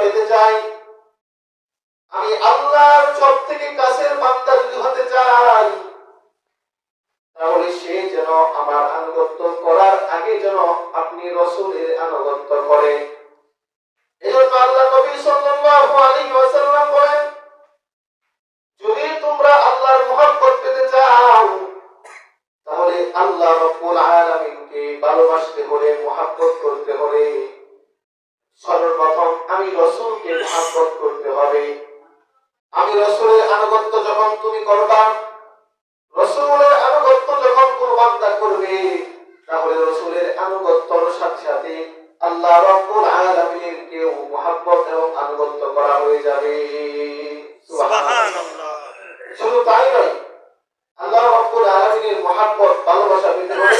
পেতে চাই, আমি আল্লাহর সব থেকে কাছের বান্দা যদি হতে চাই, তাহলে সে যেন আমার আনুগত্য করার আগে যেন আপনি রাসূলের আনুগত্য করে। এজন্য আল্লাহ নবী সাল্লাল্লাহু আলাইহি ওয়াসাল্লাম বলেন, যদি তোমরা আল্লাহর মহব্বত পেতে চাও, তাহলে আল্লাহ রাব্বুল আলামিনকে ভালোবাসতে হলে, মহব্বত করতে হলে সর্বপ্রথম আমি রাসূলকে মহব্বত করতে হবে। আমি রাসূলের আনুগত্য যখন তুমি করবা, রাসূলের আনুগত্য যখন কোন বান্দা করবে, তাহলে রাসূলের আনুগত্যর সাথে সাথে আল্লাহ রাব্বুল আলামিনের কেও মহব্বত এবং আনুগত্য করা হয়ে যাবে। সুবহানাল্লাহ। শুধু তাই নয়, আল্লাহ রাব্বুল আলামিনের মহব্বত, ভালোবাসা পেতে হলে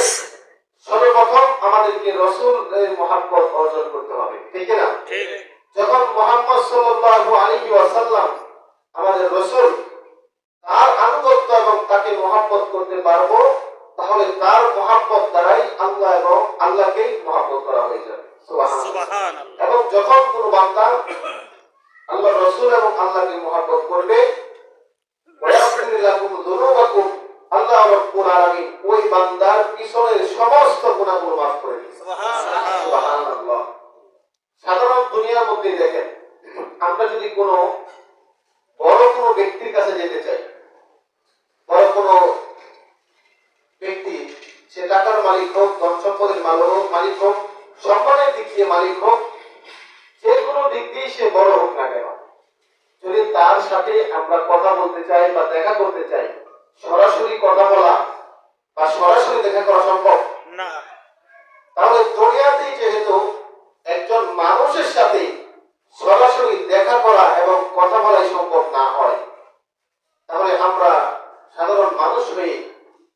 সর্বপ্রথম আমাদেরকে রাসূলের মহব্বত অর্জন করতে হবে, ঠিক না? ঠিক। যখন মুহাম্মদ সাল্লাল্লাহু আলাইহি ওয়াসাল্লাম আমাদের রাসূল, তার আনুগত্য এবং তাকে মহব্বত করতে পারবো, তাহলে তার মহব্বত দ্বারাই আল্লাহ এবং আল্লাহকেই মহব্বত করা হয়ে যাবে। সুবহানাল্লাহ। এবং যখন কোন বান্দা আল্লাহ রাসূল এবং আল্লাহকে মহব্বত করবে, ওয়ায়াগফির লাকুম যুনুবাকুম, আল্লাহ রাব্বুল আলামিন ওই বান্দার পিছনের সমস্ত গুনাহগুলো মাফ করে দিবেন। সুবহানাল্লাহ। সাধারণ দুনিয়ার মধ্যে দেখেন, আমরা যদি কোনো বড় কোনো ব্যক্তির কাছে যেতে চাই, বড় কোনো ব্যক্তি, সে টাকার মালিক হোক, ধন সম্পদের মালিক হোক, সম্মানের দিক দিয়ে মালিক হোক, যে কোনো দিক দিয়ে সে বড় হোক না কেন, যদি তার সাথে আমরা কথা বলতে চাই বা দেখা করতে চাই, সরাসরি কথা বলা বা সরাসরি দেখা করা সম্ভব না। তাহলে দুনিয়াতেই যেহেতু একজন মানুষের সাথে সরাসরি দেখা করা এবং কথা বলাই সম্ভব না হয়, তাহলে আমরা সাধারণ মানুষ হয়ে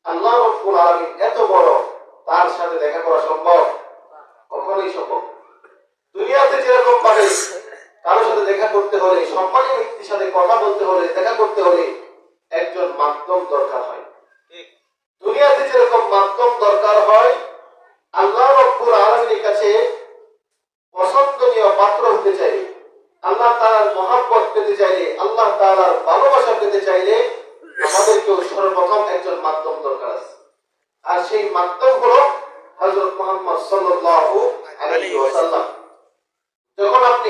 আল্লাহ রাব্বুল আলামিন এত বড়, তার সাথে দেখা করা সম্ভব? কখনোই সম্ভব। দুনিয়াতে যেরকম ভাবে কারোর সাথে দেখা করতে হলে, সম্মানী ব্যক্তির সাথে কথা বলতে হলে, দেখা করতে হলে একজন মাধ্যম দরকার হয়, দুনিয়াতে যেরকম মাধ্যম দরকার হয়, আল্লাহ রাব্বুল আলামিনের কাছে পছন্দনীয় পাত্র হতে চাইলে, আল্লাহ তাআলার মহব্বত পেতে চাইলে, আল্লাহ তাআলার ভালোবাসা পেতে চাইলে আমাদেরকেও সর্বপ্রথম একজন মাধ্যম দরকার আছে। আর সেই মাধ্যম হলো হযরত মুহাম্মদ সাল্লাল্লাহু আলাইহি ওয়াসাল্লাম। যখন আপনি